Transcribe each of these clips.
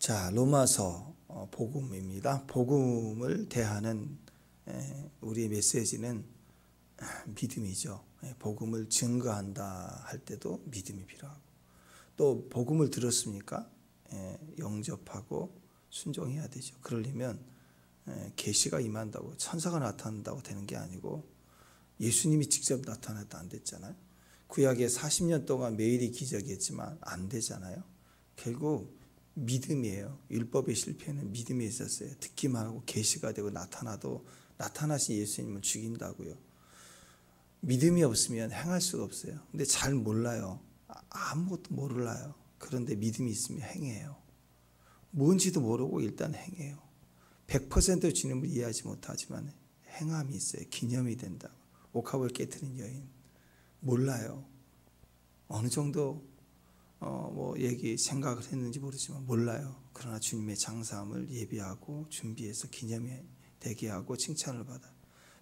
자, 로마서 복음입니다. 복음을 대하는 우리의 메시지는 믿음이죠. 복음을 증거한다 할 때도 믿음이 필요하고, 또 복음을 들었습니까? 영접하고 순종해야 되죠. 그러려면 계시가 임한다고, 천사가 나타난다고 되는 게 아니고, 예수님이 직접 나타나도 안 됐잖아요. 구약에 40년 동안 매일이 기적이었지만 안 되잖아요. 결국 믿음이에요. 율법의 실패는 믿음에 있었어요. 듣기만 하고 계시가 되고 나타나도 나타나신 예수님을 죽인다고요. 믿음이 없으면 행할 수가 없어요. 근데 잘 몰라요. 아무것도 몰라요. 그런데 믿음이 있으면 행해요. 뭔지도 모르고 일단 행해요. 100% 주님을 이해하지 못하지만 행함이 있어요. 기념이 된다고. 옥합을 깨트린 여인 몰라요. 어느 정도 생각을 했는지 모르지만 몰라요. 그러나 주님의 장사함을 예비하고 준비해서 기념이 되게 하고 칭찬을 받아.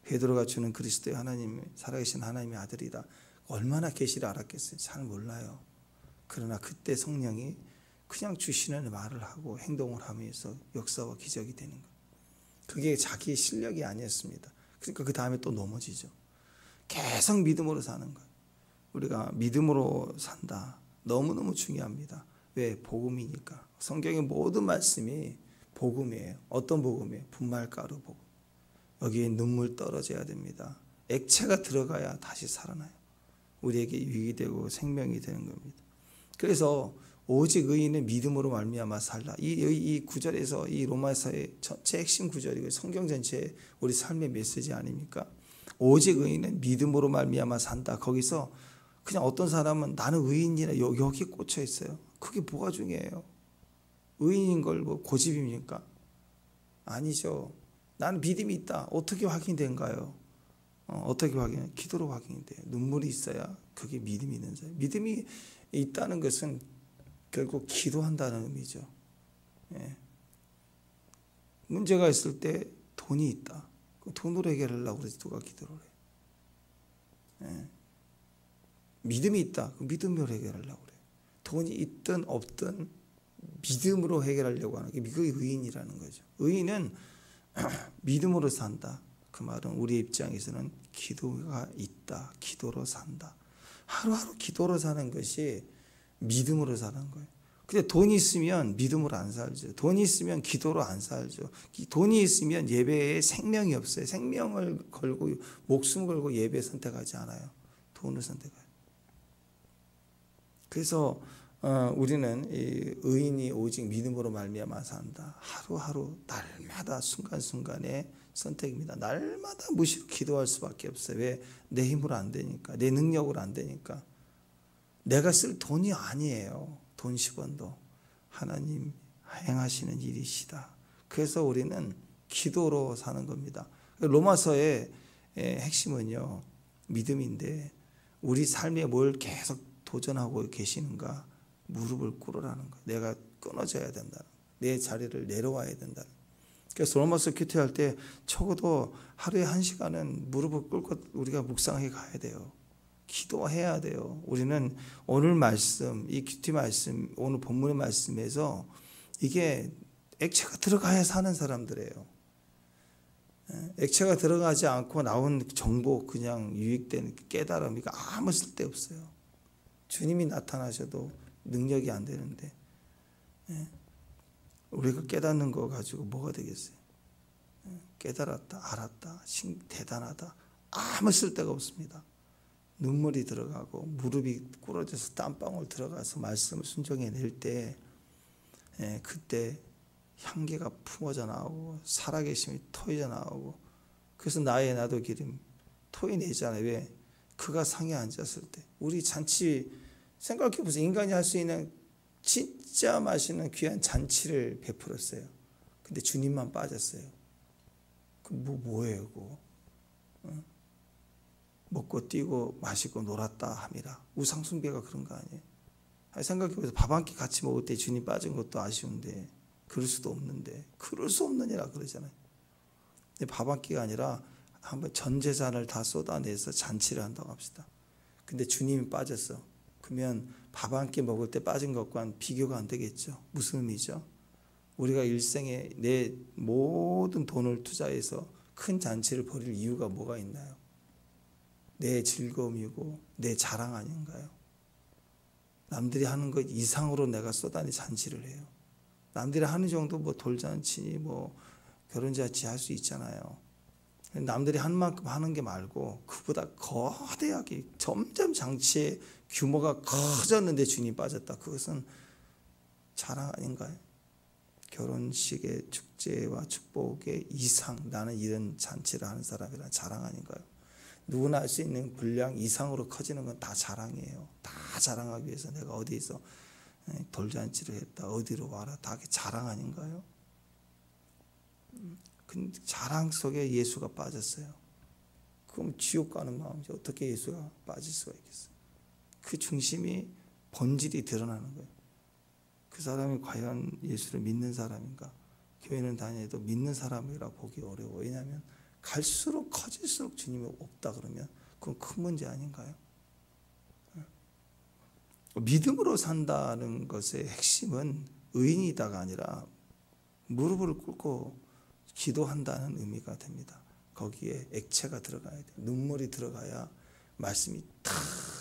베드로가 주는 그리스도의 하나님, 살아계신 하나님의 아들이다. 얼마나 계시를 알았겠어요. 잘 몰라요. 그러나 그때 성령이 그냥 주시는 말을 하고 행동을 하면서 역사와 기적이 되는 것. 그게 자기의 실력이 아니었습니다. 그러니까 그 다음에 또 넘어지죠. 계속 믿음으로 사는 거예요. 우리가 믿음으로 산다. 너무너무 중요합니다. 왜? 복음이니까. 성경의 모든 말씀이 복음이에요. 어떤 복음이에요? 분말가루 복음. 여기에 눈물 떨어져야 됩니다. 액체가 들어가야 다시 살아나요. 우리에게 유익이 되고 생명이 되는 겁니다. 그래서 오직 의인은 믿음으로 말미암아 살라. 이 구절에서 이 로마서의 전체 핵심 구절이고 성경 전체의 우리 삶의 메시지 아닙니까? 오직 의인은 믿음으로 말미암아 산다. 거기서 그냥 어떤 사람은 나는 의인이라 여기 꽂혀 있어요. 그게 뭐가 중요해요? 의인인 걸 뭐 고집입니까? 아니죠. 나는 믿음이 있다. 어떻게 확인된가요? 어떻게 확인해요? 기도로 확인이 돼요. 눈물이 있어야 그게 믿음이 있는 사람. 믿음이 있다는 것은 결국 기도한다는 의미죠. 문제가 있을 때 돈이 있다. 돈으로 해결하려고 그래서 누가 기도를 해요. 믿음이 있다. 믿음으로 해결하려고 그래요. 돈이 있든 없든 믿음으로 해결하려고 하는 게 그게 의인이라는 거죠. 의인은 믿음으로 산다. 그 말은 우리 입장에서는 기도가 있다. 기도로 산다. 하루하루 기도로 사는 것이 믿음으로 사는 거예요. 근데 돈이 있으면 믿음으로 안 살죠. 돈이 있으면 기도로 안 살죠. 돈이 있으면 예배에 생명이 없어요. 생명을 걸고 목숨 걸고 예배 선택하지 않아요. 돈을 선택해요. 그래서 우리는 이 의인이 오직 믿음으로 말미암아 산다. 하루하루 날마다 순간순간의 선택입니다. 날마다 무시로 기도할 수밖에 없어요. 왜? 내 힘으로 안 되니까. 내 능력으로 안 되니까. 내가 쓸 돈이 아니에요. 돈 10원도. 하나님 행하시는 일이시다. 그래서 우리는 기도로 사는 겁니다. 로마서의 핵심은요, 믿음인데 우리 삶에 뭘 계속 도전하고 계시는가? 무릎을 꿇으라는 거예요. 내가 끊어져야 된다. 내 자리를 내려와야 된다. 그래서 로마서 큐티할 때 적어도 하루에 1시간은 무릎을 꿇고 우리가 묵상해 가야 돼요. 기도해야 돼요. 우리는 오늘 말씀, 이 큐티 말씀, 오늘 본문의 말씀에서 이게 액체가 들어가야 사는 사람들이에요. 액체가 들어가지 않고 나온 정보, 그냥 유익된 깨달음, 이거 아무 쓸데없어요. 주님이 나타나셔도 능력이 안 되는데 우리가 깨닫는 거 가지고 뭐가 되겠어요? 깨달았다, 알았다, 대단하다, 아무 쓸데가 없습니다. 눈물이 들어가고 무릎이 꿇어져서 땀방울 들어가서 말씀을 순종해낼 때 그때 향기가 품어져 나오고 살아계심이 토해져 나오고, 그래서 나도 기름 토해내잖아요. 왜? 그가 상에 앉았을 때 우리 잔치 생각해보세요. 인간이 할 수 있는 진짜 맛있는 귀한 잔치를 베풀었어요. 근데 주님만 빠졌어요. 그 뭐예요 그거? 먹고 뛰고 마시고 놀았다 함이라. 우상숭배가 그런 거 아니에요? 생각해보세요. 밥 한 끼 같이 먹을 때 주님 빠진 것도 아쉬운데, 그럴 수도 없는데, 그럴 수 없느니라 그러잖아요. 근데 밥 한 끼가 아니라 한번 전 재산을 다 쏟아내서 잔치를 한다고 합시다. 근데 주님이 빠졌어. 그러면 밥 한 끼 먹을 때 빠진 것과는 비교가 안 되겠죠. 무슨 의미죠? 우리가 일생에 내 모든 돈을 투자해서 큰 잔치를 벌일 이유가 뭐가 있나요? 내 즐거움이고 내 자랑 아닌가요? 남들이 하는 것 이상으로 내가 쏟아내 잔치를 해요. 남들이 하는 정도 뭐 돌잔치 뭐 결혼잔치 할 수 있잖아요. 남들이 한 만큼 하는 게 말고 그보다 거대하게 점점 장치의 규모가 커졌는데 주님 빠졌다. 그것은 자랑 아닌가요? 결혼식의 축제와 축복의 이상, 나는 이런 잔치를 하는 사람이라 자랑 아닌가요? 누구나 할 수 있는 분량 이상으로 커지는 건 다 자랑이에요. 다 자랑하기 위해서 내가 어디서 돌잔치를 했다, 어디로 와라, 다 자랑 아닌가요? 근데 자랑 속에 예수가 빠졌어요. 그럼 지옥 가는 마음이죠. 어떻게 예수가 빠질 수가 있겠어요? 그 중심이 본질이 드러나는 거예요. 그 사람이 과연 예수를 믿는 사람인가? 교회는 다녀도 믿는 사람이라 보기 어려워. 왜냐하면 갈수록 커질수록 주님이 없다 그러면 그건 큰 문제 아닌가요? 믿음으로 산다는 것의 핵심은 의인이다가 아니라 무릎을 꿇고 기도한다는 의미가 됩니다. 거기에 액체가 들어가야 돼요. 눈물이 들어가야 말씀이 탁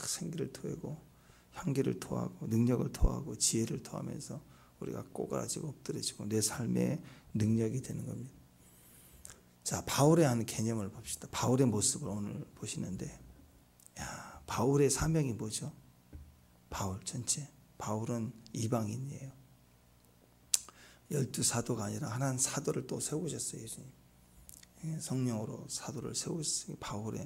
생기를 토하고 향기를 토하고 능력을 토하고 지혜를 토하면서 우리가 꼬그라지고 엎드려지고 내 삶의 능력이 되는 겁니다. 자, 바울의 한 개념을 봅시다. 바울의 모습을 오늘 보시는데, 바울의 사명이 뭐죠? 바울 전체. 바울은 이방인이에요. 12사도가 아니라 하나는 사도를 또 세우셨어요. 예수님. 성령으로 사도를 세우셨어요. 바울이.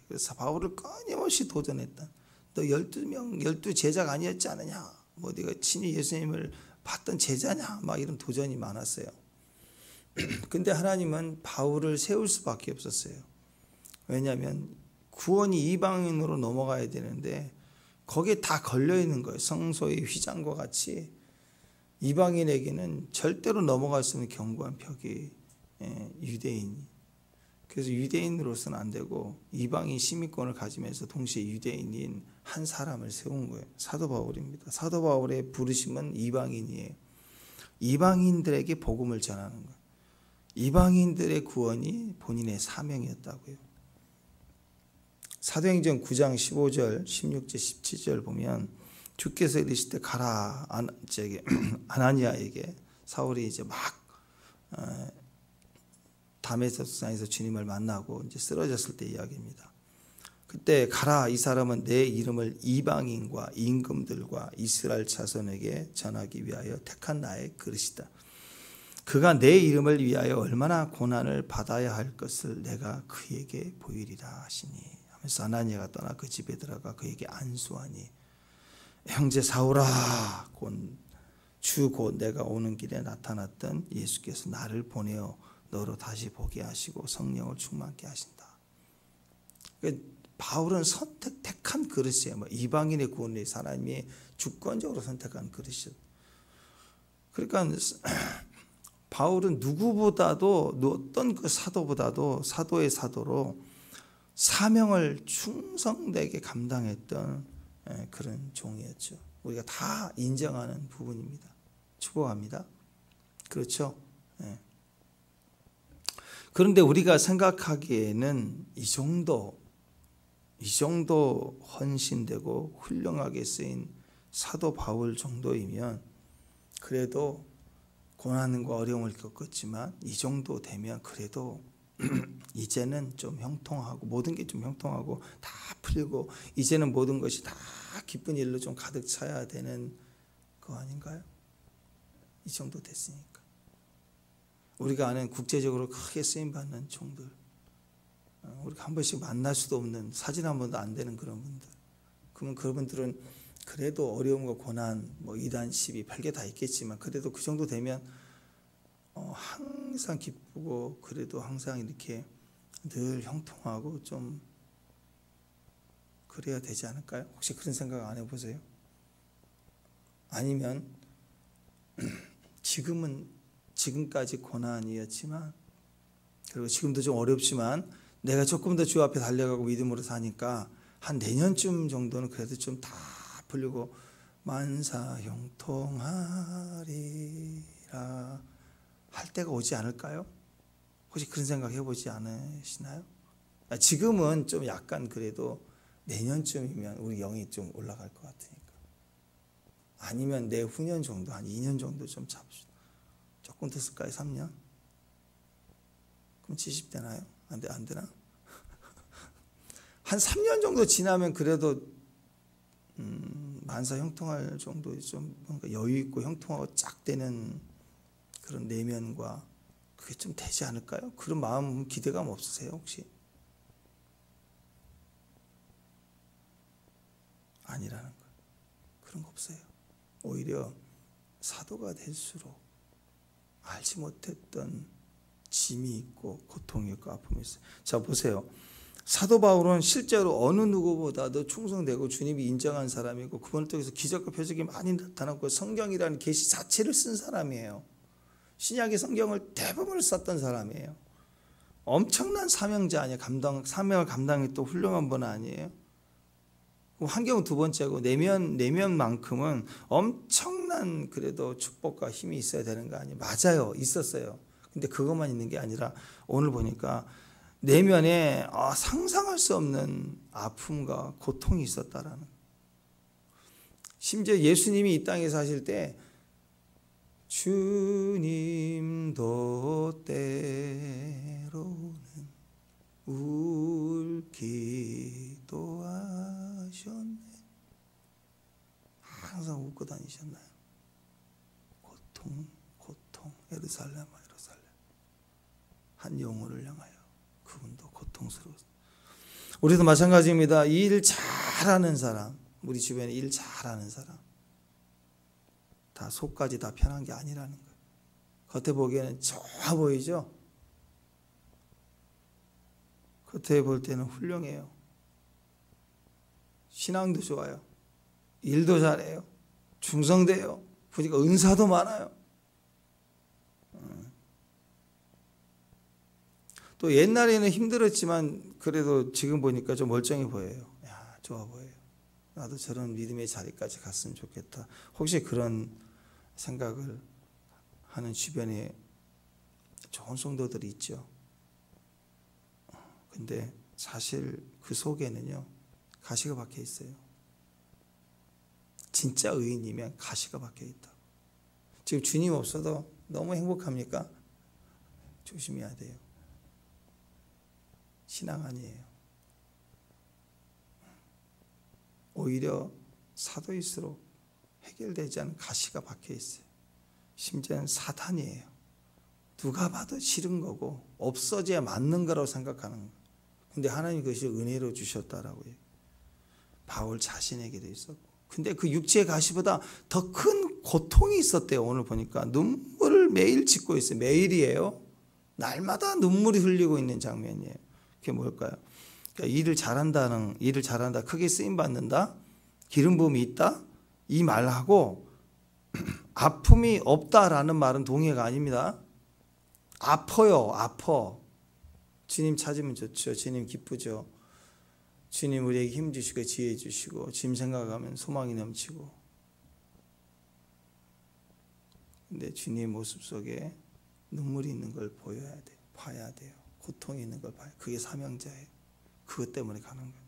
그래서 바울을 끊임없이 도전했다. 너 12명, 12제자가 아니었지 않느냐? 뭐 네가 친히 예수님을 봤던 제자냐? 막 이런 도전이 많았어요. 근데 하나님은 바울을 세울 수밖에 없었어요. 왜냐하면 구원이 이방인으로 넘어가야 되는데 거기에 다 걸려있는 거예요. 성소의 휘장과 같이 이방인에게는 절대로 넘어갈 수 없는 견고한 벽이 유대인. 그래서 유대인으로서는 안 되고 이방인 시민권을 가지면서 동시에 유대인인 한 사람을 세운 거예요. 사도 바울입니다. 사도 바울의 부르심은 이방인이에요. 이방인들에게 복음을 전하는 거예요. 이방인들의 구원이 본인의 사명이었다고요. 사도행전 9장 15절, 16절, 17절 보면 주께서 이르실 때 가라 아나니아에게 사울이 이제 막 다메섹산에서 주님을 만나고 이제 쓰러졌을 때 이야기입니다. 그때 가라, 이 사람은 내 이름을 이방인과 임금들과 이스라엘 자손에게 전하기 위하여 택한 나의 그릇이다. 그가 내 이름을 위하여 얼마나 고난을 받아야 할 것을 내가 그에게 보이리라 하시니 하면서 아나니아가 떠나 그 집에 들어가 그에게 안수하니 형제 사울아, 곧 내가 오는 길에 나타났던 예수께서 나를 보내어 너로 다시 보게 하시고 성령을 충만케 하신다. 바울은 택한 그릇이에요. 이방인의 구원을 하나님이 주권적으로 선택한 그릇이에요. 그러니까 바울은 누구보다도 어떤 그 사도보다도 사도의 사도로 사명을 충성되게 감당했던 그런 종이었죠. 우리가 다 인정하는 부분입니다. 축복합니다. 그렇죠? 그런데 우리가 생각하기에는 이 정도 헌신되고 훌륭하게 쓰인 사도 바울 정도이면 그래도 고난과 어려움을 겪었지만 이 정도 되면 그래도 이제는 좀 형통하고 모든 게 좀 형통하고 다 풀리고 이제는 모든 것이 다 기쁜 일로 좀 가득 차야 되는 거 아닌가요? 이 정도 됐으니까. 우리가 아는 국제적으로 크게 쓰임받는 종들, 우리가 한 번씩 만날 수도 없는, 사진 한 번도 안 되는 그런 분들, 그러면 그분들은 그래도 어려움과 고난, 이단 시비 별게 다 있겠지만 그래도 그 정도 되면 항상 기쁘고 그래도 항상 이렇게 늘 형통하고 좀 그래야 되지 않을까요? 혹시 그런 생각 안 해보세요? 아니면 지금까지 고난이었지만 그리고 지금도 좀 어렵지만 내가 조금 더 주 앞에 달려가고 믿음으로 사니까 한 내년쯤 정도는 그래도 좀 다 풀리고 만사 형통하리라 때가 오지 않을까요? 혹시 그런 생각 해보지 않으시나요? 지금은 좀 약간 그래도 내년쯤이면 우리 영이 좀 올라갈 것 같으니까. 아니면 내후년 정도, 한 2년 정도 좀 잡읍시다. 조금 더 쓸까요? 3년? 그럼 70 되나요? 안 되나? 한 3년 정도 지나면 그래도 만사 형통할 정도 좀 뭔가 여유 있고 형통하고 쫙 되는 그런 내면과 그게 좀 되지 않을까요? 그런 마음 기대감 없으세요 혹시? 아니라는 거. 그런 거 없어요. 오히려 사도가 될수록 알지 못했던 짐이 있고 고통이 있고 아픔이 있어요. 자 보세요. 사도 바울은 실제로 어느 누구보다도 충성되고 주님이 인정한 사람이고 그분을 통해서 기적과 표적이 많이 나타났고 성경이라는 계시 자체를 쓴 사람이에요. 신약의 성경을 대부분을 썼던 사람이에요. 엄청난 사명자 아니에요. 사명을 감당했던 훌륭한 분 아니에요. 환경은 두 번째고 내면만큼은 엄청난 그래도 축복과 힘이 있어야 되는 거 아니에요. 맞아요. 있었어요. 근데 그것만 있는 게 아니라 오늘 보니까 내면에 상상할 수 없는 아픔과 고통이 있었다라는. 심지어 예수님이 이 땅에 사실 때 주님도 때로는 울기도 하셨네. 항상 웃고 다니셨나요? 고통 예루살렘 한 영혼을 향하여 그분도 고통스러웠어요. 우리도 마찬가지입니다. 일 잘하는 사람, 우리 주변에 일 잘하는 사람 다 속까지 다 편한 게 아니라는 거예요. 겉에 보기에는 좋아 보이죠? 겉에 볼 때는 훌륭해요. 신앙도 좋아요. 일도 잘해요. 충성돼요. 보니까 은사도 많아요. 또 옛날에는 힘들었지만 그래도 지금 보니까 좀 멀쩡해 보여요. 야, 좋아 보여요. 나도 저런 믿음의 자리까지 갔으면 좋겠다. 혹시 그런 생각을 하는 주변에 좋은 성도들이 있죠. 근데 사실 그 속에는요 가시가 박혀 있어요. 진짜 의인이면 가시가 박혀 있다. 지금 주님 없어도 너무 행복합니까? 조심해야 돼요. 신앙 아니에요. 오히려 사도일수록 해결되지 않은 가시가 박혀 있어요. 심지어는 사탄이에요. 누가 봐도 싫은 거고 없어져야 맞는 거라고 생각하는 거예요. 근데 하나님이 그것이 은혜로 주셨다라고요. 바울 자신에게도 있었고. 근데 그 육체의 가시보다 더 큰 고통이 있었대요. 오늘 보니까 눈물을 매일 짓고 있어요. 매일이에요. 날마다 눈물이 흘리고 있는 장면이에요. 그게 뭘까요? 그러니까 일을 잘한다, 크게 쓰임 받는다, 기름 부음이 있다, 이 말하고 아픔이 없다라는 말은 동의가 아닙니다. 아파요, 아파. 주님 찾으면 좋죠. 주님 기쁘죠. 주님 우리에게 힘 주시고 지혜 주시고 주님 생각하면 소망이 넘치고. 근데 주님 모습 속에 눈물이 있는 걸 보여야 돼요. 봐야 돼요. 고통이 있는 걸 봐요. 그게 사명자예요. 그것 때문에 가는 거예요.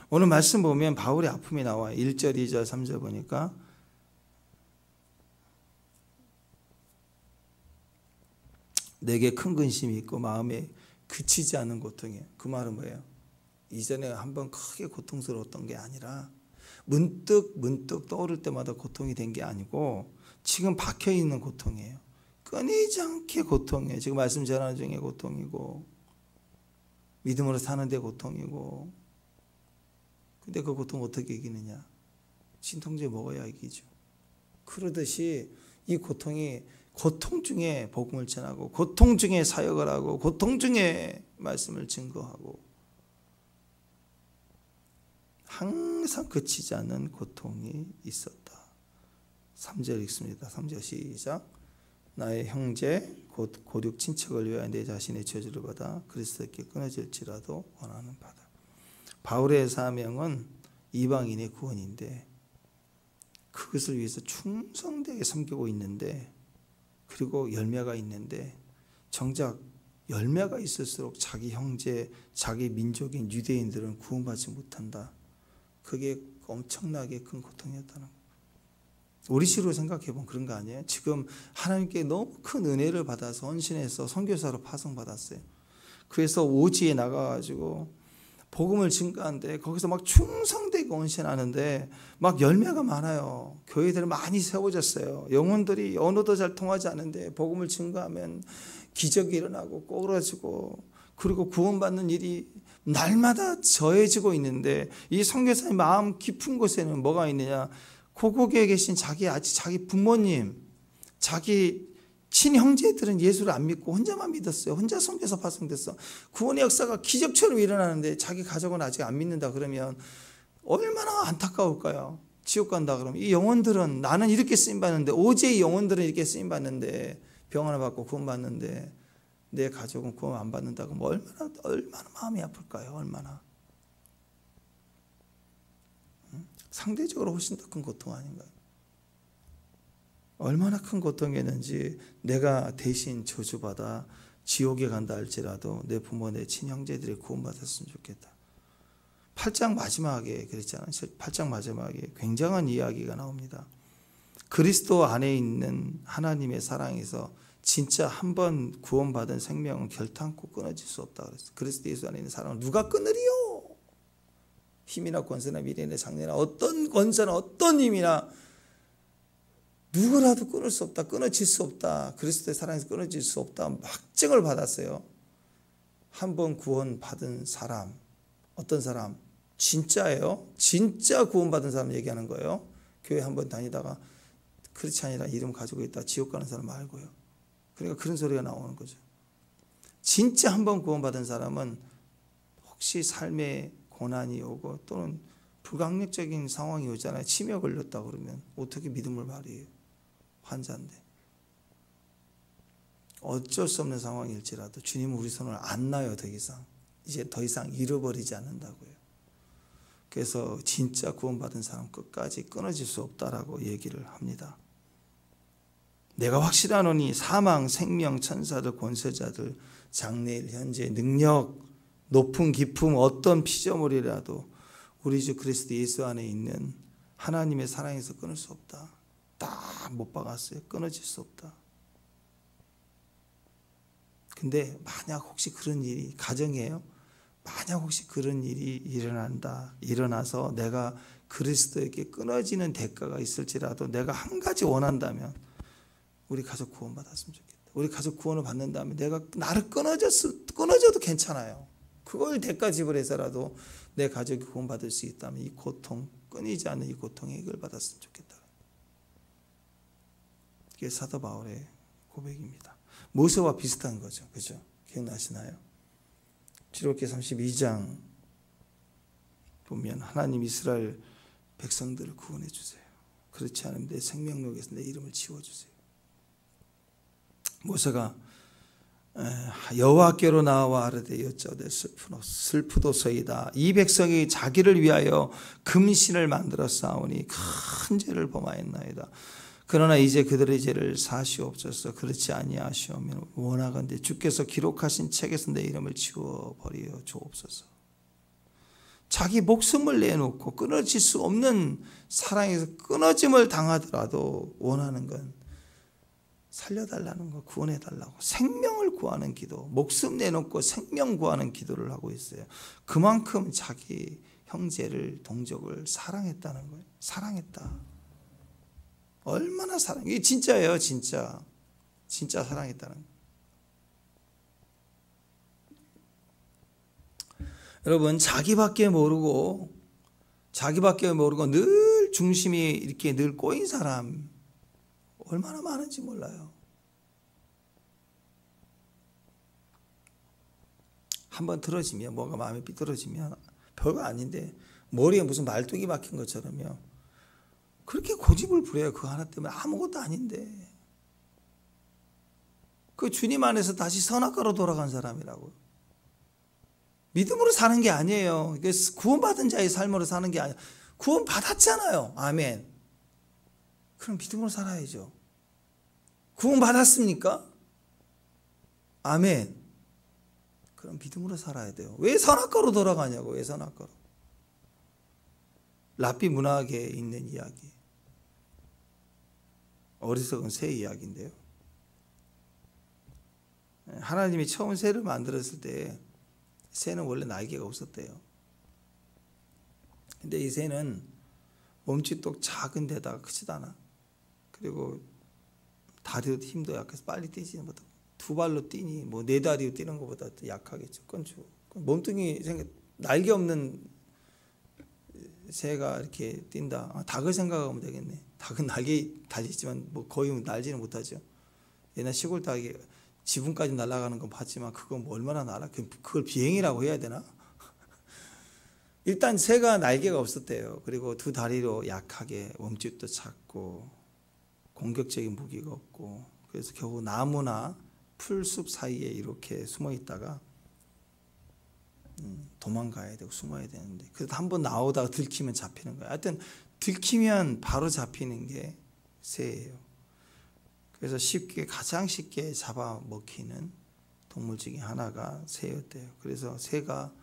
오늘 말씀 보면 바울의 아픔이 나와요. 1절, 2절, 3절 보니까 내게 큰 근심이 있고 마음에 그치지 않는 고통이에요. 그 말은 뭐예요? 이전에 한번 크게 고통스러웠던 게 아니라 문득 떠오를 때마다 고통이 된 게 아니고 지금 박혀있는 고통이에요. 끊이지 않게 고통이에요. 지금 말씀 전하는 중에 고통이고 믿음으로 사는데 고통이고. 근데 그 고통 어떻게 이기느냐? 진통제 먹어야 이기죠. 그러듯이 이 고통이 고통 중에 복음을 전하고 고통 중에 사역을 하고 고통 중에 말씀을 증거하고 항상 그치지 않는 고통이 있었다. 3절 읽습니다. 3절 시작. 나의 형제 곧 고륙 친척을 위하여 내 자신의 저주를 받아 그리스도께 끊어질지라도 원하는 바다. 바울의 사명은 이방인의 구원인데 그것을 위해서 충성되게 섬기고 있는데 그리고 열매가 있는데 정작 열매가 있을수록 자기 형제, 자기 민족인 유대인들은 구원받지 못한다. 그게 엄청나게 큰 고통이었다는 거예요. 우리 식으로 생각해 보면 그런 거 아니에요? 지금 하나님께 너무 큰 은혜를 받아서 헌신해서 선교사로 파송받았어요. 그래서 오지에 나가가지고 복음을 증거하는데 거기서 막 충성되게 헌신하는데 막 열매가 많아요. 교회들이 많이 세워졌어요. 영혼들이 언어도 잘 통하지 않는데 복음을 증거하면 기적이 일어나고 꼬그라지고 그리고 구원받는 일이 날마다 저해지고 있는데 이 선교사의 마음 깊은 곳에는 뭐가 있느냐? 고국에 계신 자기 부모님, 자기 친형제들은 예수를 안 믿고 혼자만 믿었어요. 혼자 선교사 파송됐어. 구원의 역사가 기적처럼 일어나는데 자기 가족은 아직 안 믿는다 그러면 얼마나 안타까울까요? 지옥 간다 그러면 이 영혼들은 나는 이렇게 쓰임받는데 오제의 영혼들은 이렇게 쓰임받는데 병 하나 받고 구원 받는데 내 가족은 구원 안 받는다 그러면 얼마나 마음이 아플까요? 얼마나. 상대적으로 훨씬 더 큰 고통 아닌가요? 얼마나 큰 고통이었는지 내가 대신 저주받아 지옥에 간다 할지라도 내 부모, 내 친형제들이 구원받았으면 좋겠다. 8장 마지막에 그랬잖아요. 8장 마지막에 굉장한 이야기가 나옵니다. 그리스도 안에 있는 하나님의 사랑에서 진짜 한 번 구원받은 생명은 결탄코 끊어질 수 없다 그랬어요. 그리스도 예수 안에 있는 사랑을 누가 끊으리요? 힘이나 권세나 미래나 장래나 어떤 권세나 어떤 힘이나 누구라도 끊을 수 없다. 끊어질 수 없다. 그리스도의 사랑에서 끊어질 수 없다. 확증을 받았어요. 한 번 구원받은 사람. 어떤 사람? 진짜예요. 진짜 구원받은 사람 얘기하는 거예요. 교회 한 번 다니다가 크리스찬이라 이름 가지고 있다 지옥 가는 사람 말고요. 그러니까 그런 소리가 나오는 거죠. 진짜 한 번 구원받은 사람은 혹시 삶에 고난이 오고 또는 불강력적인 상황이 오잖아요. 치매 걸렸다 그러면 어떻게 믿음을 발휘해요? 환자인데. 어쩔 수 없는 상황일지라도 주님은 우리 손을 안 놔요. 더 이상. 이제 더 이상 잃어버리지 않는다고요. 그래서 진짜 구원받은 사람 끝까지 끊어질 수 없다라고 얘기를 합니다. 내가 확실하노니 사망, 생명, 천사들, 권세자들, 장래일, 현재, 능력, 높은 기품, 어떤 피조물이라도 우리 주 그리스도 예수 안에 있는 하나님의 사랑에서 끊을 수 없다. 딱 못 박았어요. 끊어질 수 없다. 근데 만약 혹시 그런 일이 가정이에요. 만약 혹시 그런 일이 일어나서 내가 그리스도에게 끊어지는 대가가 있을지라도 내가 한 가지 원한다면 우리 가족 구원받았으면 좋겠다. 우리 가족 구원을 받는다면 내가 나를 끊어져도 괜찮아요. 그걸 대가 지불해서라도 내 가족이 구원받을 수 있다면 이 고통, 끊이지 않는 이 고통의 해결받았으면 좋겠다. 이게 사도 바울의 고백입니다. 모세와 비슷한 거죠. 그죠? 기억나시나요? 출애굽기 32장 보면 하나님 이스라엘 백성들을 구원해 주세요. 그렇지 않으면 내 생명록에서 내 이름을 지워주세요. 모세가 여호와께로 나와 아뢰되 여짜오되 슬프도소이다. 이 백성이 자기를 위하여 금신을 만들어 쌓으니 큰 죄를 범하였나이다. 그러나 이제 그들의 죄를 사시옵소서. 그렇지 아니하시오면 원하건대 주께서 기록하신 책에서 내 이름을 지워버려 주옵소서. 자기 목숨을 내놓고 끊어질 수 없는 사랑에서 끊어짐을 당하더라도 원하는 건 살려달라는 거, 구원해달라고 생명을 구하는 기도, 목숨 내놓고 생명 구하는 기도를 하고 있어요. 그만큼 자기 형제를, 동족을 사랑했다는 거예요. 사랑했다. 얼마나 이게 진짜예요. 진짜 사랑했다는 거예요. 여러분 자기밖에 모르고 늘 중심이 이렇게 늘 꼬인 사람 얼마나 많은지 몰라요. 한번 틀어지면 뭐가 마음에 삐뚤어지면 별거 아닌데 머리에 무슨 말뚝이 박힌 것처럼요. 그렇게 고집을 부려요. 그거 하나 때문에 아무것도 아닌데. 그 주님 안에서 다시 선악과로 돌아간 사람이라고. 믿음으로 사는 게 아니에요. 구원받은 자의 삶으로 사는 게 아니에요. 구원받았잖아요. 아멘. 그럼 믿음으로 살아야죠. 구원 받았습니까? 아멘. 그럼 믿음으로 살아야 돼요. 왜 선악과로 돌아가냐고. 왜 선악과로. 랍비 문학에 있는 이야기. 어리석은 새 이야기인데요. 하나님이 처음 새를 만들었을 때 새는 원래 날개가 없었대요. 근데 이 새는 몸짓도 작은 데다가 크지도 않아. 그리고 다리도 힘도 약해서 빨리 뛰지는 못하고, 두 발로 뛰니 뭐 네 다리로 뛰는 것보다 더 약하겠죠. 건축. 몸뚱이 날개 없는 새가 이렇게 뛴다. 닭을 생각하면 되겠네. 닭은 날개 달리지만 뭐 거의 날지는 못하죠. 옛날 시골 닭이 지붕까지 날아가는 건 봤지만 그건 뭐 얼마나 날아? 그걸 비행이라고 해야 되나? 일단 새가 날개가 없었대요. 그리고 두 다리로 약하게, 몸집도 작고 공격적인 무기가 없고, 그래서 겨우 나무나 풀숲 사이에 이렇게 숨어 있다가 도망가야 되고 숨어야 되는데, 그래도 한번 나오다가 들키면 잡히는 거예요. 하여튼 들키면 바로 잡히는 게 새예요. 그래서 가장 쉽게 잡아먹히는 동물 중에 하나가 새였대요. 그래서 새가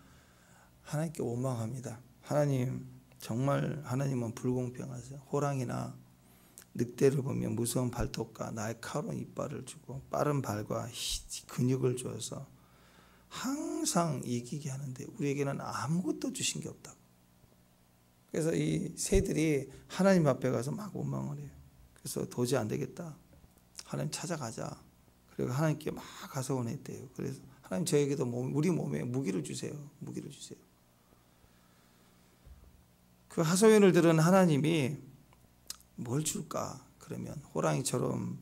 하나님께 원망합니다. 하나님, 정말 하나님은 불공평하세요. 호랑이나 늑대를 보면 무서운 발톱과 날카로운 이빨을 주고 빠른 발과 근육을 주어서 항상 이기게 하는데 우리에게는 아무것도 주신 게 없다고. 그래서 이 새들이 하나님 앞에 가서 막 원망을 해요. 그래서 도저히 안 되겠다. 하나님 찾아가자. 그리고 하나님께 막 가서 원했대요. 그래서 하나님, 저에게도 우리 몸에 무기를 주세요. 무기를 주세요. 그 하소연을 들은 하나님이 뭘 줄까? 그러면 호랑이처럼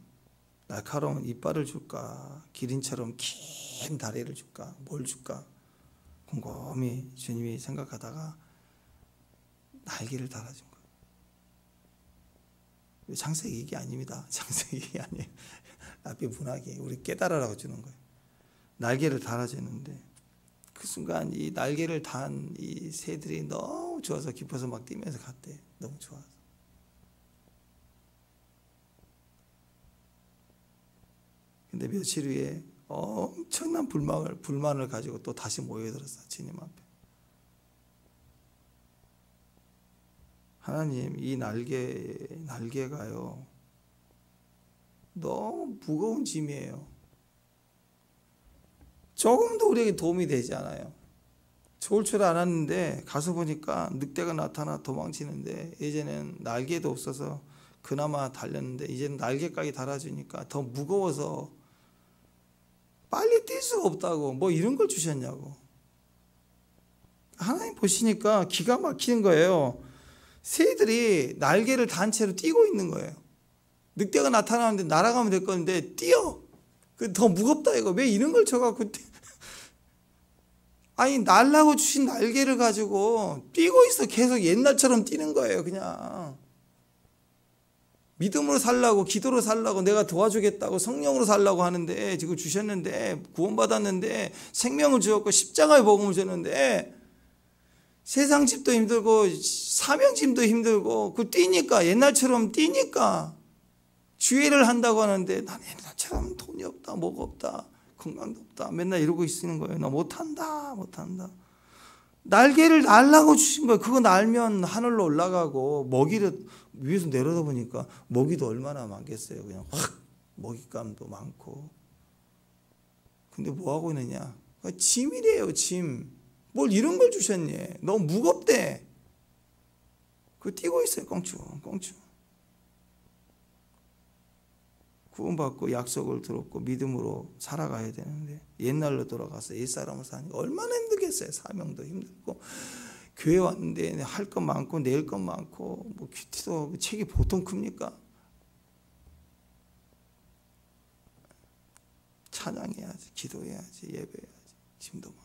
날카로운 이빨을 줄까? 기린처럼 긴 다리를 줄까? 뭘 줄까? 곰곰이 주님이 생각하다가 날개를 달아준 거예요. 창세기 얘기 아닙니다. 창세기 얘기 아니에요. 랍비 문학이 우리 깨달으라고 주는 거예요. 날개를 달아주는데 그 순간 이 날개를 단 이 새들이 너무 좋아서 기뻐서 막 뛰면서 갔대. 너무 좋아서. 근데 며칠 후에 엄청난 불만을 가지고 또 다시 모여들었어. 주님 앞에. 하나님, 이 날개가요 너무 무거운 짐이에요. 조금도 우리에게 도움이 되지 않아요. 좋을 줄 알았는데 가서 보니까 늑대가 나타나 도망치는데, 예전에는 날개도 없어서 그나마 달렸는데 이제는 날개까지 달아주니까 더 무거워서 빨리 뛸 수가 없다고. 뭐 이런 걸 주셨냐고. 하나님 보시니까 기가 막히는 거예요. 새들이 날개를 단 채로 뛰고 있는 거예요. 늑대가 나타나는데 날아가면 될 건데 뛰어. 더 무겁다 이거. 왜 이런 걸 줘갖고 아니, 날라고 주신 날개를 가지고 뛰고 있어. 계속 옛날처럼 뛰는 거예요. 그냥 믿음으로 살라고, 기도로 살라고, 내가 도와주겠다고, 성령으로 살라고 하는데, 지금 주셨는데, 구원받았는데, 생명을 주었고 십자가의 복음을 줬는데, 세상 집도 힘들고 사명 짐도 힘들고, 그 뛰니까, 옛날처럼 뛰니까 주의를 한다고 하는데, 난 옛날처럼 돈이 없다, 뭐가 없다, 건강도 없다, 맨날 이러고 있는 거예요. 나 못한다. 날개를 날라고 주신 거예요. 그거 날면 하늘로 올라가고, 먹이를 위에서 내려다보니까 먹이도 얼마나 많겠어요. 그냥 확 먹잇감도 많고. 근데 뭐 하고 있느냐? 짐이래요, 짐. 뭘 이런 걸 주셨니? 너무 무겁대. 그거 뛰고 있어요, 꽁충. 구원받고 약속을 들었고 믿음으로 살아가야 되는데 옛날로 돌아가서 옛사람을 사니까 얼마나 힘들겠어요. 사명도 힘들고 교회 왔는데 할 것 많고 낼 것 많고 뭐 큐티도 책이 보통 큽니까? 찬양해야지, 기도해야지, 예배해야지, 짐도 많고.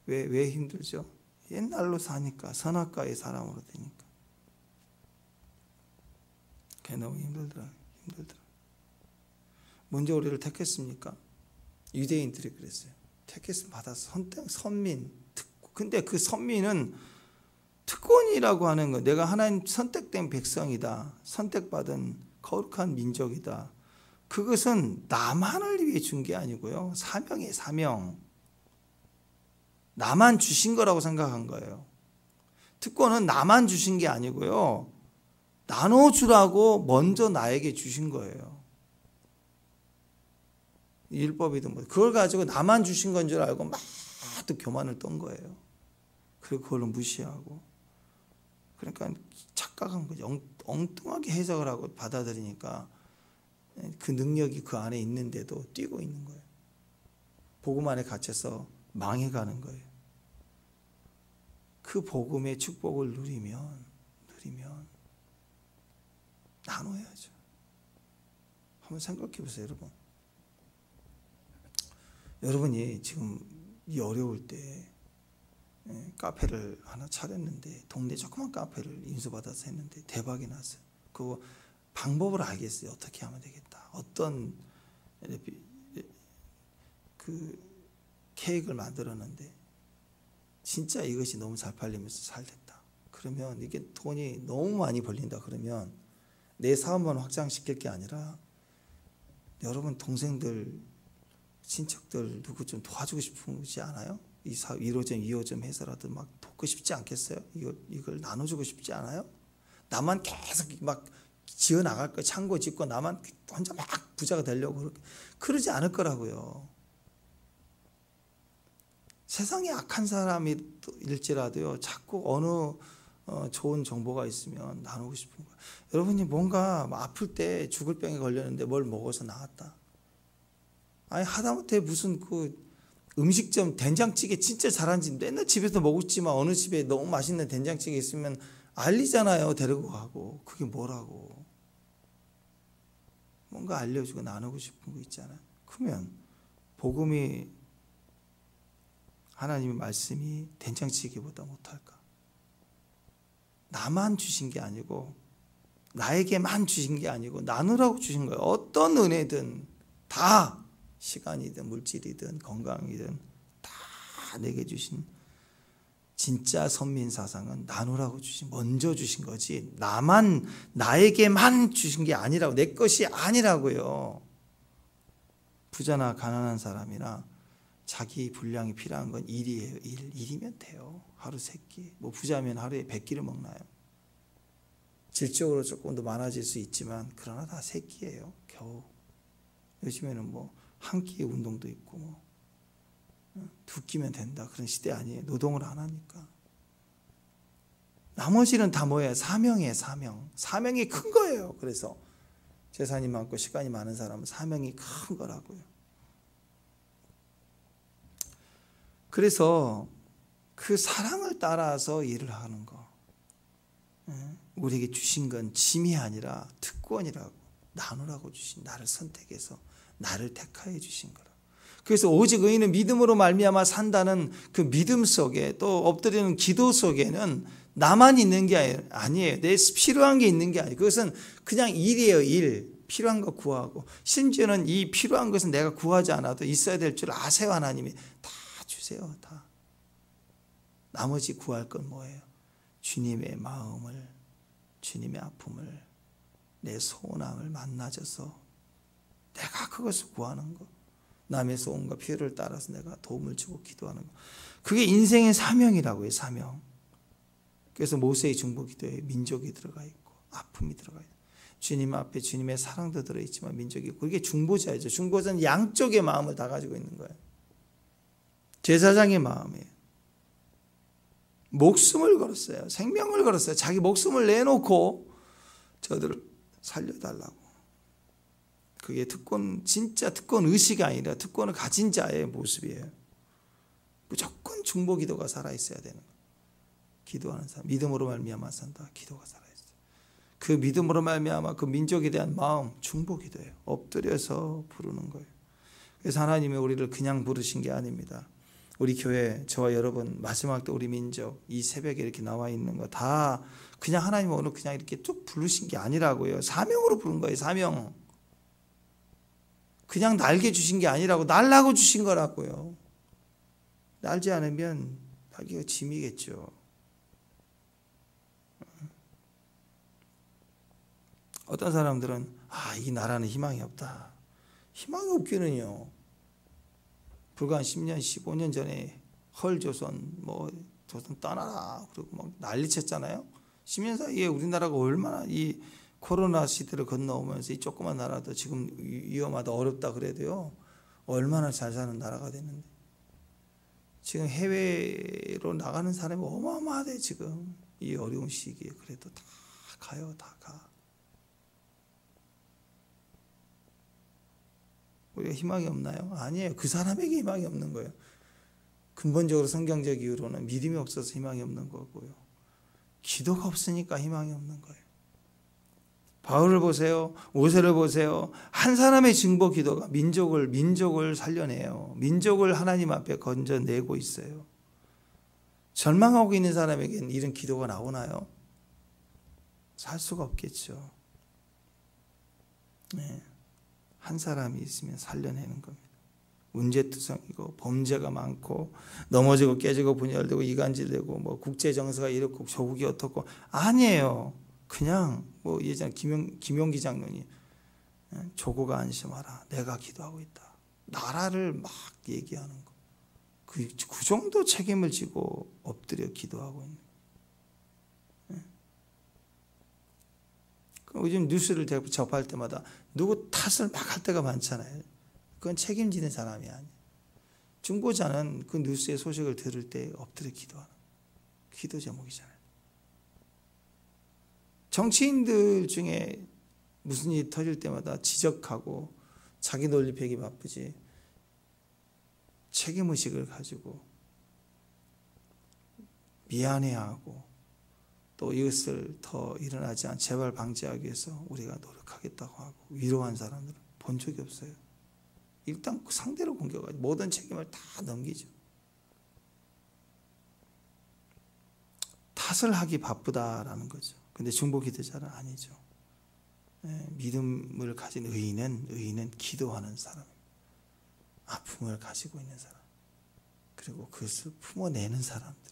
왜 힘들죠? 옛날로 사니까, 선악과의 사람으로 되니까. 그게 너무 힘들더라. 먼저 우리를 택했습니까? 유대인들이 그랬어요. 택했으면 받아서 선민. 근데 그 선민은 특권이라고 하는 거. 내가 하나님 선택된 백성이다. 선택받은 거룩한 민족이다. 그것은 나만을 위해 준 게 아니고요. 사명이에요. 사명. 나만 주신 거라고 생각한 거예요. 특권은 나만 주신 게 아니고요. 나눠주라고 먼저 나에게 주신 거예요. 율법이든 뭐 그걸 가지고 나만 주신 건 줄 알고 막 또 교만을 떤 거예요. 그리고 그걸로 무시하고. 그러니까 착각한 거죠. 엉뚱하게 해석을 하고 받아들이니까 그 능력이 그 안에 있는데도 뛰고 있는 거예요. 복음 안에 갇혀서 망해가는 거예요. 그 복음의 축복을 누리면 나눠야죠. 한번 생각해 보세요, 여러분. 여러분이 지금 이 어려울 때 카페를 하나 차렸는데, 동네 조그만 카페를 인수받아서 했는데 대박이 났어요. 그거 방법을 알겠어요. 어떻게 하면 되겠다. 어떤 그 케이크를 만들었는데 진짜 이것이 너무 잘 팔리면서 잘 됐다. 그러면 이게 돈이 너무 많이 벌린다. 그러면 내 사업만 확장시킬 게 아니라 여러분 동생들, 친척들 누구 좀 도와주고 싶지 않아요? 이 사업 1호점, 2호점 해서라도 막 돕고 싶지 않겠어요? 이걸 나눠주고 싶지 않아요? 나만 계속 막 지어 나갈 거예요. 창고 짓고 나만 혼자 막 부자가 되려고 그러지 않을 거라고요. 세상에 악한 사람일지라도요, 자꾸 어느 좋은 정보가 있으면 나누고 싶은 거예요. 여러분이 뭔가 아플 때 죽을 병에 걸렸는데 뭘 먹어서 나았다. 아니 하다못해 무슨 그 음식점 된장찌개 진짜 잘하는지 맨날 집에서 먹었지만 어느 집에 너무 맛있는 된장찌개 있으면 알리잖아요. 데리고 가고. 그게 뭐라고. 뭔가 알려주고 나누고 싶은 거 있잖아요. 그러면 복음이, 하나님의 말씀이 된장찌개보다 못할까? 나만 주신 게 아니고, 나에게만 주신 게 아니고 나누라고 주신 거예요. 어떤 은혜든 다, 시간이든 물질이든 건강이든 다 내게 주신 진짜 선민사상은 나누라고 먼저 주신 거지, 나에게만 주신 게 아니라고, 내 것이 아니라고요. 부자나 가난한 사람이나 자기 분량이 필요한 건 일이에요. 일이면 돼요. 하루 3끼. 뭐 부자면 하루에 100끼를 먹나요? 질적으로 조금 더 많아질 수 있지만 그러나 다 3끼예요. 겨우. 요즘에는 뭐 한 끼의 운동도 있고 뭐 2끼면 된다 그런 시대 아니에요. 노동을 안 하니까. 나머지는 다 뭐예요? 사명이에요. 사명이 큰 거예요. 그래서 재산이 많고 시간이 많은 사람은 사명이 큰 거라고요. 그래서 그 사랑을 따라서 일을 하는 거, 우리에게 주신 건 짐이 아니라 특권이라고, 나누라고 주신, 나를 선택해서 나를 택하여 주신 거라. 그래서 오직 의인은 믿음으로 말미암아 산다는 그 믿음 속에, 또 엎드리는 기도 속에는 나만 있는 게 아니에요. 내 필요한 게 있는 게 아니에요. 그것은 그냥 일이에요. 일. 필요한 거 구하고, 심지어는 이 필요한 것은 내가 구하지 않아도 있어야 될 줄 아세요. 하나님이 다 주세요. 다. 나머지 구할 건 뭐예요? 주님의 마음을, 주님의 아픔을, 내 소원함을 만나줘서 내가 그것을 구하는 거, 남의 소원과 필요를 따라서 내가 도움을 주고 기도하는 거, 그게 인생의 사명이라고요. 사명. 그래서 모세의 중보기도에 민족이 들어가 있고 아픔이 들어가 있고, 주님 앞에 주님의 사랑도 들어있지만 민족이 있고, 그게 중보자이죠. 중보자는 양쪽의 마음을 다 가지고 있는 거예요. 제사장의 마음이에요. 목숨을 걸었어요. 생명을 걸었어요. 자기 목숨을 내놓고 저들을 살려달라고. 그게 진짜 특권 의식이 아니라 특권을 가진 자의 모습이에요. 무조건 중보기도가 살아있어야 되는 거예요. 기도하는 사람, 믿음으로 말미암아 산다. 기도가 살아있어요. 그 믿음으로 말미암아 그 민족에 대한 마음, 중보기도예요. 엎드려서 부르는 거예요. 그래서 하나님이 우리를 그냥 부르신 게 아닙니다. 우리 교회, 저와 여러분, 마지막 때 우리 민족, 이 새벽에 이렇게 나와 있는 거 다 그냥 하나님 오늘 그냥 이렇게 쭉 부르신 게 아니라고요. 사명으로 부른 거예요. 사명. 그냥 날개 주신 게 아니라고, 날라고 주신 거라고요. 날지 않으면 날개가 짐이겠죠. 어떤 사람들은 이 나라는 희망이 없다. 희망이 없기는요. 불과 한 10년, 15년 전에 헐조선, 조선 떠나라 그리고 막 난리쳤잖아요. 10년 사이에 우리나라가 얼마나 이 코로나 시대를 건너오면서 이 조그만 나라도 지금 위험하다, 어렵다 그래도요, 얼마나 잘 사는 나라가 됐는데, 지금 해외로 나가는 사람이 어마어마하대. 지금 이 어려운 시기에. 그래도 다 가요. 다 가. 우리가 희망이 없나요? 아니에요. 그 사람에게 희망이 없는 거예요. 근본적으로 성경적 이유로는 믿음이 없어서 희망이 없는 거고요, 기도가 없으니까 희망이 없는 거예요. 바울을 보세요. 모세를 보세요. 한 사람의 증보 기도가 민족을 살려내요. 민족을 하나님 앞에 건져내고 있어요. 절망하고 있는 사람에게는 이런 기도가 나오나요? 살 수가 없겠죠. 네. 한 사람이 있으면 살려내는 겁니다. 문제투성이고 범죄가 많고 넘어지고 깨지고 분열되고 이간질되고 국제 정세가 이렇고 조국이 어떻고, 아니에요. 그냥 예전 김용기 장로님, 조국아 안심하라, 내가 기도하고 있다. 나라를 막 얘기하는 거. 그 정도 책임을 지고 엎드려 기도하고 있는 거예요. 요즘 뉴스를 접할 때마다 누구 탓을 막 할 때가 많잖아요. 그건 책임지는 사람이 아니에요. 중보자는 그 뉴스의 소식을 들을 때 엎드려 기도하는 기도 제목이잖아요. 정치인들 중에 무슨 일이 터질 때마다 지적하고 자기 논리 펴기 바쁘지, 책임의식을 가지고 미안해하고 또 이것을 더 일어나지 않게 재발 방지하기 위해서 우리가 노력하겠다고 하고 위로한 사람들은 본 적이 없어요. 일단 상대를 공격하지, 모든 책임을 다 넘기죠. 탓을 하기 바쁘다라는 거죠. 근데 중보 기도자는 아니죠. 믿음을 가진 의인은 기도하는 사람입니다. 아픔을 가지고 있는 사람, 그리고 그것을 품어내는 사람들,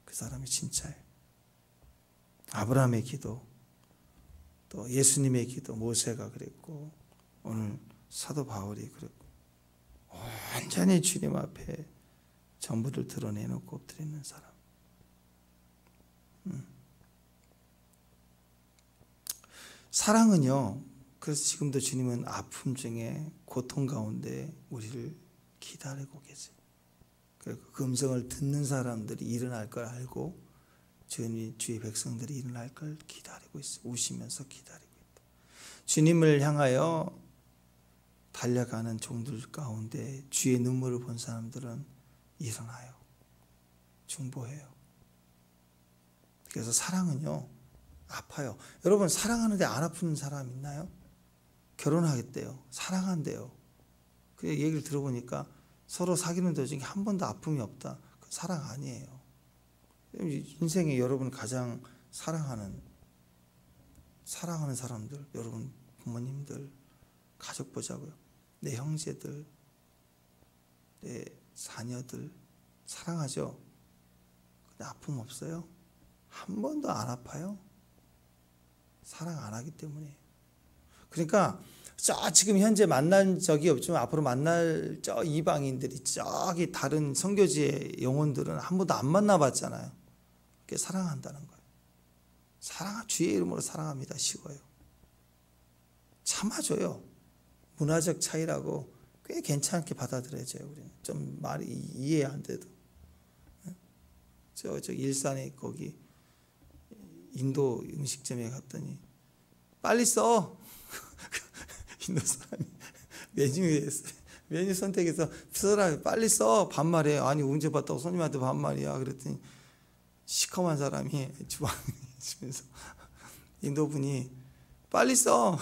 그 사람이 진짜예요. 아브라함의 기도, 또 예수님의 기도, 모세가 그랬고, 오늘 사도 바울이 그랬고, 완전히 주님 앞에 전부를 드러내놓고 엎드리는 사람. 사랑은요, 그래서 지금도 주님은 아픔 중에 고통 가운데 우리를 기다리고 계세요. 그리고 그 음성을 듣는 사람들이 일어날 걸 알고 주의 백성들이 일어날 걸 기다리고 있어요. 우시면서 기다리고 있다. 주님을 향하여 달려가는 종들 가운데 주의 눈물을 본 사람들은 일어나요. 중보해요. 그래서 사랑은요, 아파요. 여러분, 사랑하는데 안 아픈 사람 있나요? 결혼하겠대요. 사랑한대요. 그 얘기를 들어보니까 서로 사귀는 도중에 한 번도 아픔이 없다. 그 사랑 아니에요. 인생에 여러분 가장 사랑하는 사람들, 여러분 부모님들, 가족 보자고요. 내 형제들, 내 자녀들 사랑하죠. 근데 아픔 없어요? 한 번도 안 아파요? 사랑 안 하기 때문에. 그러니까 지금 현재 만난 적이 없지만 앞으로 만날 이방인들이 저기 다른 선교지의 영혼들은 한 번도 안 만나봤잖아요. 그게 사랑한다는 거예요. 주의 이름으로 사랑합니다. 쉬워요. 참아줘요. 문화적 차이라고 꽤 괜찮게 받아들여져요. 우리는 좀 말이 이해 안 돼도. 저 일산에 거기 인도 음식점에 갔더니 빨리 써. 인도 사람이 메뉴 선택해서 써라, 빨리 써. 반말해. 아니 언제 봤다고 손님한테 반말이야. 그랬더니 시커먼 사람이 주방에 있으면서 인도분이 빨리 써.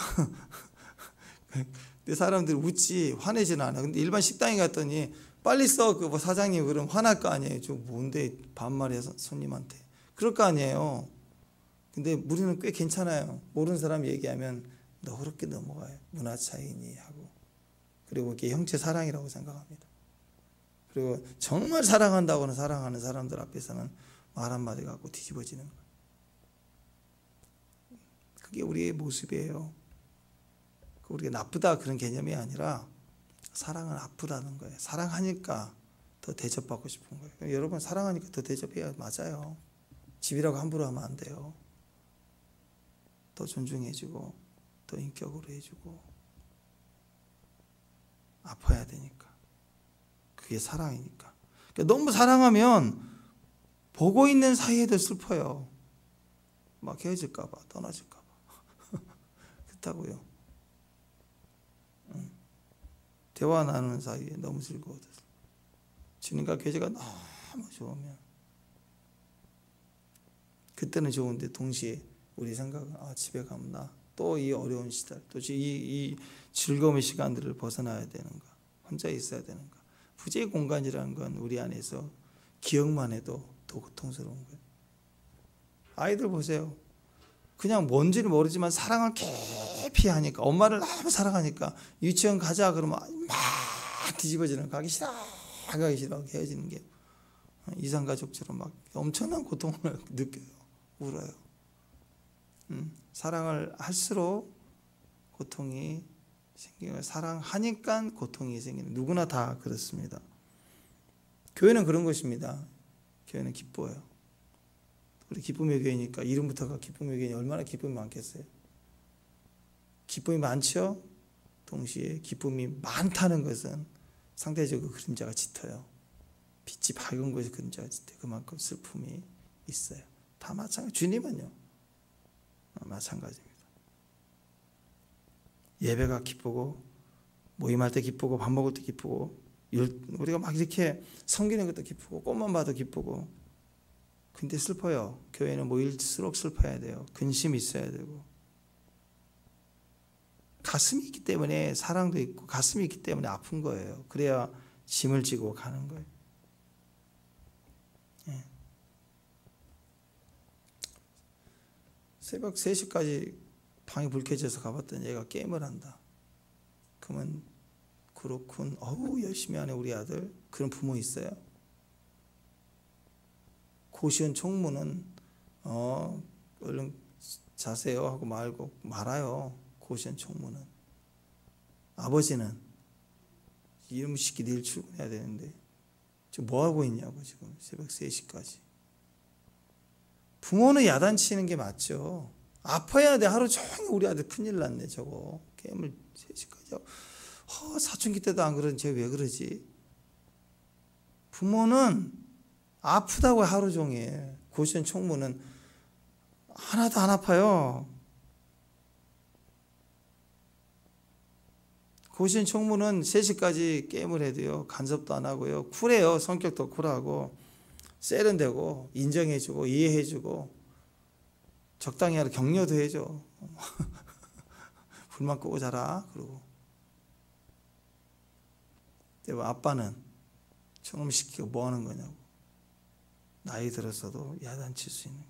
근데 사람들이 웃지 화내지는 않아. 근데 일반 식당에 갔더니 빨리 써. 그 사장님 그럼 화날 거 아니에요. 저 뭔데 반말해서 손님한테. 그럴 거 아니에요. 근데 우리는 꽤 괜찮아요. 모르는 사람 얘기하면 너그럽게 넘어가요. 문화 차이니 하고. 그리고 이게 형제 사랑이라고 생각합니다. 그리고 정말 사랑한다고는 사랑하는 사람들 앞에서는 말 한마디 갖고 뒤집어지는 거예요. 그게 우리의 모습이에요. 우리가 나쁘다 그런 개념이 아니라 사랑은 아프다는 거예요. 사랑하니까 더 대접받고 싶은 거예요. 여러분 사랑하니까 더 대접해야 맞아요. 집이라고 함부로 하면 안 돼요. 더 존중해주고 더 인격으로 해주고 아파야 되니까. 그게 사랑이니까. 그러니까 너무 사랑하면 보고 있는 사이에도 슬퍼요. 막 헤어질까 봐 떠나질까 봐. 그렇다고요. 대화 나누는 사이에 너무 즐거워서 주님과 교제가 너무 좋으면 그때는 좋은데 동시에 우리 생각은 집에 가면 나 또 이 어려운 시절 또 이 즐거움의 시간들을 벗어나야 되는가, 혼자 있어야 되는가. 부재의 공간이라는 건 우리 안에서 기억만 해도 더 고통스러운 거예요. 아이들 보세요. 그냥 뭔지는 모르지만 사랑을 깊이 하니까, 엄마를 너무 사랑하니까 유치원 가자 그러면 막 뒤집어지는, 가기 싫어 헤어지는 게 이산가족처럼 막 엄청난 고통을 느껴요. 울어요. 사랑을 할수록 고통이 생기고, 사랑하니까 고통이 생기는, 누구나 다 그렇습니다. 교회는 그런 것입니다. 교회는 기뻐요. 우리 기쁨의 교회니까 이름부터가 기쁨의 교회니 얼마나 기쁨이 많겠어요. 기쁨이 많죠. 동시에 기쁨이 많다는 것은 상대적으로 그림자가 짙어요. 빛이 밝은 곳에 그림자가 짙어요. 그만큼 슬픔이 있어요. 다 마찬가지. 주님은요 마찬가지입니다. 예배가 기쁘고, 모임할 때 기쁘고, 밥 먹을 때 기쁘고, 우리가 막 이렇게 섬기는 것도 기쁘고, 꽃만 봐도 기쁘고. 근데 슬퍼요. 교회는 모일수록 슬퍼야 돼요. 근심이 있어야 되고, 가슴이 있기 때문에 사랑도 있고, 가슴이 있기 때문에 아픈 거예요. 그래야 짐을 지고 가는 거예요. 새벽 3시까지 방이 불 켜져서 가봤더니 얘가 게임을 한다. 그러면 그렇군. 열심히 하네 우리 아들. 그런 부모 있어요. 고시원 총무는 얼른 자세요 하고 말아요. 고시원 총무는. 아버지는 이놈 새끼 내일 출근해야 되는데 지금 뭐 하고 있냐고, 지금 새벽 3시까지. 부모는 야단치는 게 맞죠. 아파야 돼. 하루 종일 우리 아들 큰일 났네 저거. 게임을 3시까지 하고. 사춘기 때도 안 그러는 쟤 왜 그러지? 부모는 아프다고 하루 종일. 고시원 총무는 하나도 안 아파요. 고시원 총무는 3시까지 게임을 해도요 간섭도 안 하고요 쿨해요. 성격도 쿨하고 세련되고 인정해주고 이해해주고 적당히 하라 격려도 해줘. 불만 끄고 자라 그러고. 근데 아빠는 저놈 시키고 뭐 하는 거냐고. 나이 들었어도 야단칠 수 있는.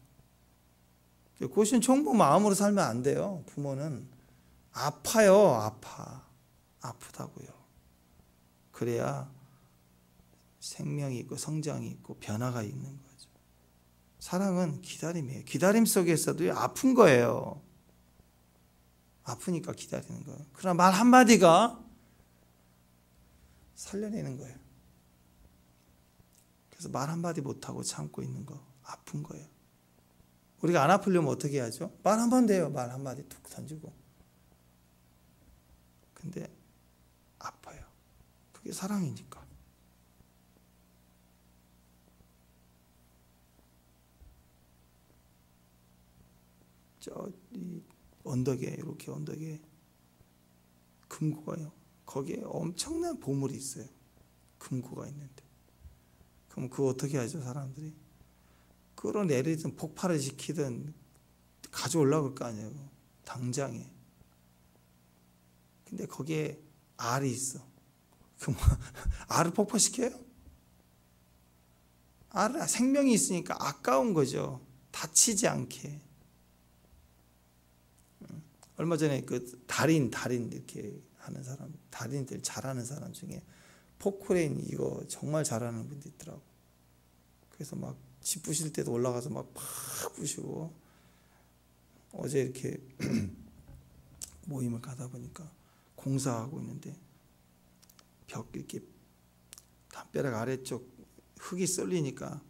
고시원 총무 마음으로 살면 안 돼요. 부모는 아파요. 아프다고요. 그래야 생명이 있고 성장이 있고 변화가 있는 거죠. 사랑은 기다림이에요. 기다림 속에서도 아픈 거예요. 아프니까 기다리는 거예요. 그러나 말 한마디가 살려내는 거예요. 그래서 말 한마디 못하고 참고 있는 거 아픈 거예요. 우리가 안 아프려면 어떻게 하죠? 말 한번 돼요. 말 한마디 툭 던지고. 근데 아파요. 그게 사랑이니까. 이 언덕에, 이렇게 언덕에 금고가요. 거기에 엄청난 보물이 있어요. 금고가 있는데. 그럼 그거 어떻게 하죠, 사람들이? 끌어내리든 폭발을 시키든 가져오려고 할 거 아니에요. 당장에. 근데 거기에 알이 있어. 그럼 알을 폭파시켜요? 알은 생명이 있으니까 아까운 거죠. 다치지 않게. 얼마 전에 그 달인 이렇게 하는 사람, 달인들 잘하는 사람 중에 포크레인 이거 정말 잘하는 분도 있더라고. 그래서 막 집 부실 때도 올라가서 막 부시고. 어제 이렇게 모임을 가다 보니까 공사하고 있는데 벽 이렇게 담벼락 아래쪽 흙이 썰리니까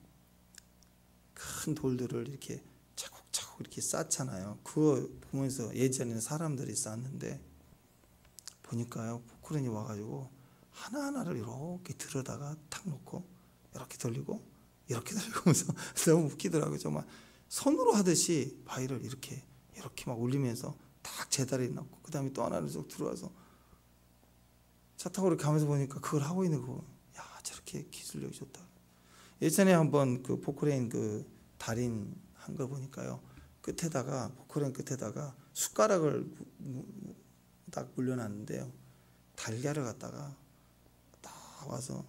큰 돌들을 이렇게 차곡차곡 이렇게 쌓잖아요. 그거 보면서 예전에는 사람들이 쌓는데 보니까요, 포크레인이 와가지고 하나하나를 이렇게 들어다가 탁 놓고 이렇게 돌리고 이렇게 돌리면서 너무 웃기더라고요. 정말 손으로 하듯이 바위를 이렇게 막 올리면서 딱 제자리에 놓고 그 다음에 또 하나를 쭉 들어와서 차 타고 이렇게 가면서 보니까 그걸 하고 있는 거, 야, 저렇게 기술력이 좋다. 예전에 한번 그 포크레인 그 달인 한 거 보니까요, 끝에다가 포크레인 끝에다가 숟가락을 딱 물려놨는데요, 달걀을 갖다가 딱 와서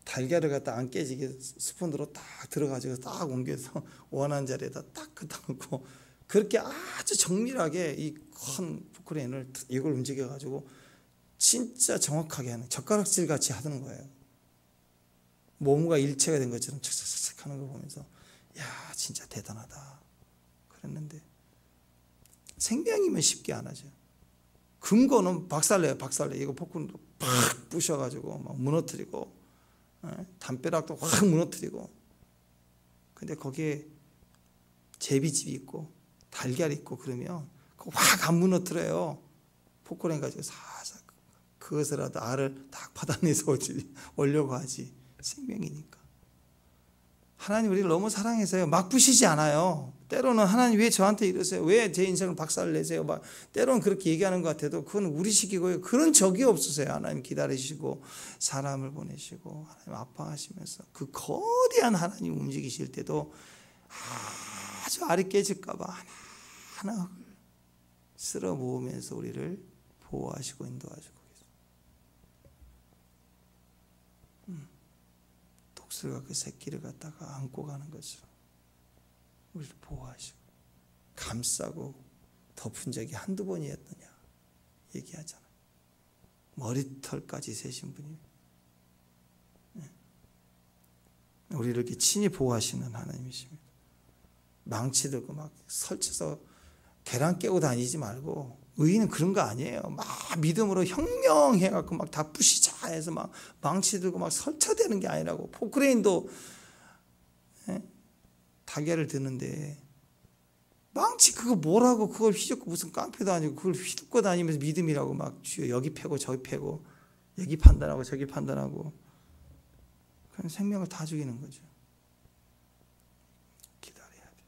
달걀을 갖다 안 깨지게 스푼으로 딱 들어가지고 딱 옮겨서 원하는 자리에다 딱 갖다 놓고 그렇게 아주 정밀하게 이 큰 포크레인을 이걸 움직여 가지고 진짜 정확하게 하는, 젓가락질 같이 하는 거예요. 몸과 일체가 된 것처럼 착착착 하는 거 보면서 야, 진짜 대단하다 그랬는데, 생명이면 쉽게 안 하죠. 금고는 박살내요. 이거 포크로 팍 부셔가지고 막 무너뜨리고, 담벼락도 확 무너뜨리고. 근데 거기에 제비집이 있고 달걀이 있고 그러면 그거 확 안 무너뜨려요. 포크레인 가지고 살살 그것이라도 알을 딱 받아내서 오려고 하지. 생명이니까. 하나님 우리를 너무 사랑해서요, 막 부시지 않아요. 때로는 하나님 왜 저한테 이러세요? 왜 제 인생을 박살 내세요? 막 때로는 그렇게 얘기하는 것 같아도 그건 우리식이고요. 그런 적이 없으세요. 하나님 기다리시고 사람을 보내시고 하나님 아파하시면서 그 거대한 하나님 움직이실 때도 아주 알이 깨질까 봐 하나하나 쓸어 모으면서 우리를 보호하시고 인도하시고 계세요. 독수리가 그 새끼를 갖다가 안고 가는 것처럼 우리를 보호하시고 감싸고 덮은 적이 한두 번이었느냐 얘기하잖아요. 머리털까지 세신 분이 우리를 이렇게 친히 보호하시는 하나님이십니다. 망치 들고 막 설쳐서 계란 깨고 다니지 말고, 의인은 그런 거 아니에요. 막 믿음으로 혁명해갖고 막 다 부시자 해서 막 망치 들고 막 설쳐대는 게 아니라고. 포크레인도 달걀을 드는데 망치 그거 뭐라고 그걸 휘젓고 무슨 깡패도 아니고 그걸 휘두고 다니면서 믿음이라고 막 주여 여기 패고 저기 패고 여기 판단하고 저기 판단하고 그냥 생명을 다 죽이는 거죠. 기다려야 돼.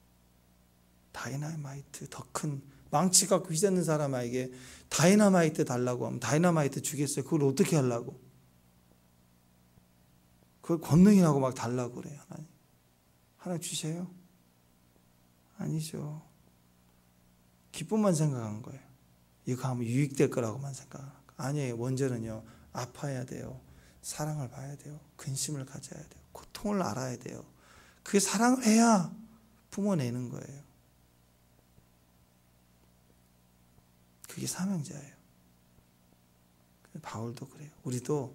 다이나마이트 더 큰 망치 갖고 휘젓는 사람에게 다이나마이트 달라고 하면 다이나마이트 주겠어요? 그걸 어떻게 하려고? 그걸 권능이라고 막 달라고 그래요. 하나님 주세요? 아니죠. 기쁨만 생각한 거예요. 이거 하면 유익될 거라고만 생각하는 거예요. 아니에요. 먼저는요, 아파야 돼요. 사랑을 봐야 돼요. 근심을 가져야 돼요. 고통을 알아야 돼요. 그 사랑을 해야 품어내는 거예요. 그게 사명자예요. 바울도 그래요. 우리도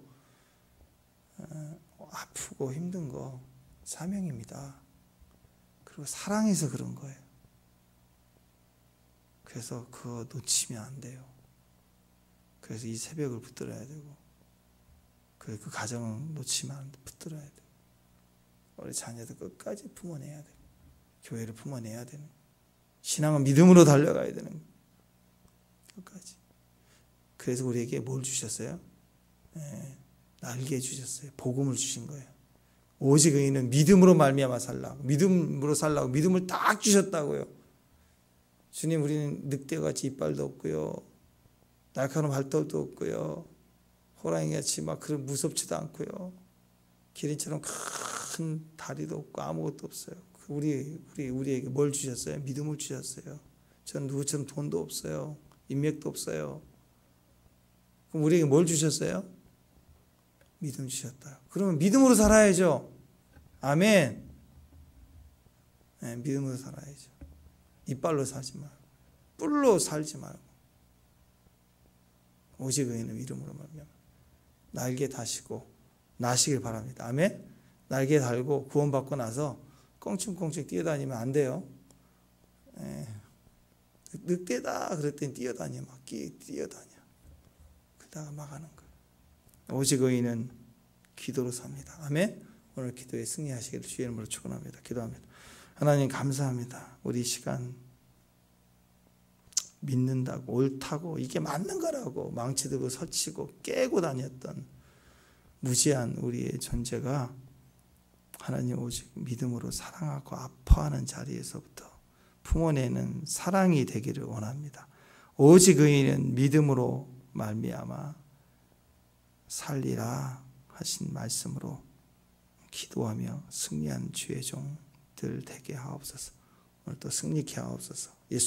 아프고 힘든 거 사명입니다. 그리고 사랑해서 그런 거예요. 그래서 그거 놓치면 안 돼요. 그래서 이 새벽을 붙들어야 되고, 그 가정을 놓치면 안 돼. 붙들어야 돼요. 우리 자녀들 끝까지 품어내야 돼요. 교회를 품어내야 되는 거예요. 신앙은 믿음으로 달려가야 되는 거예요. 끝까지. 그래서 우리에게 뭘 주셨어요? 날개 주셨어요. 복음을 주신 거예요. 오직 의인은 믿음으로 말미암아 살라고, 믿음으로 살라고 믿음을 딱 주셨다고요. 주님, 우리는 늑대같이 이빨도 없고요, 날카로운 발톱도 없고요, 호랑이같이 막 그런 무섭지도 않고요, 기린처럼 큰 다리도 없고 아무것도 없어요. 우리에게 뭘 주셨어요? 믿음을 주셨어요. 저는 누구처럼 돈도 없어요. 인맥도 없어요. 그럼 우리에게 뭘 주셨어요? 믿음 주셨다. 그러면 믿음으로 살아야죠. 아멘. 네, 믿음으로 살아야죠. 이빨로 살지 말고, 뿔로 살지 말고, 오직 의인은 이름으로 말미암아 날개 다시고 나시길 바랍니다. 아멘. 날개 달고 구원받고 나서 껑충껑충 뛰어다니면 안 돼요. 네. 늑대다 그랬더니 뛰어다녀. 막 뛰어다녀. 살다가 망하는 거예요. 오직 의인은 기도로 삽니다. 아멘. 오늘 기도에 승리하시기를 주의 이름으로 축원합니다. 기도합니다. 하나님 감사합니다. 우리 시간 믿는다고 옳다고 이게 맞는 거라고 망치들고 설치고 깨고 다녔던 무지한 우리의 존재가 하나님 오직 믿음으로 사랑하고 아파하는 자리에서부터 품어내는 사랑이 되기를 원합니다. 오직 의인은 믿음으로 말미암아 살리라 하신 말씀으로 기도하며 승리한 주의 종들 되게 하옵소서. 오늘 또 승리케 하옵소서.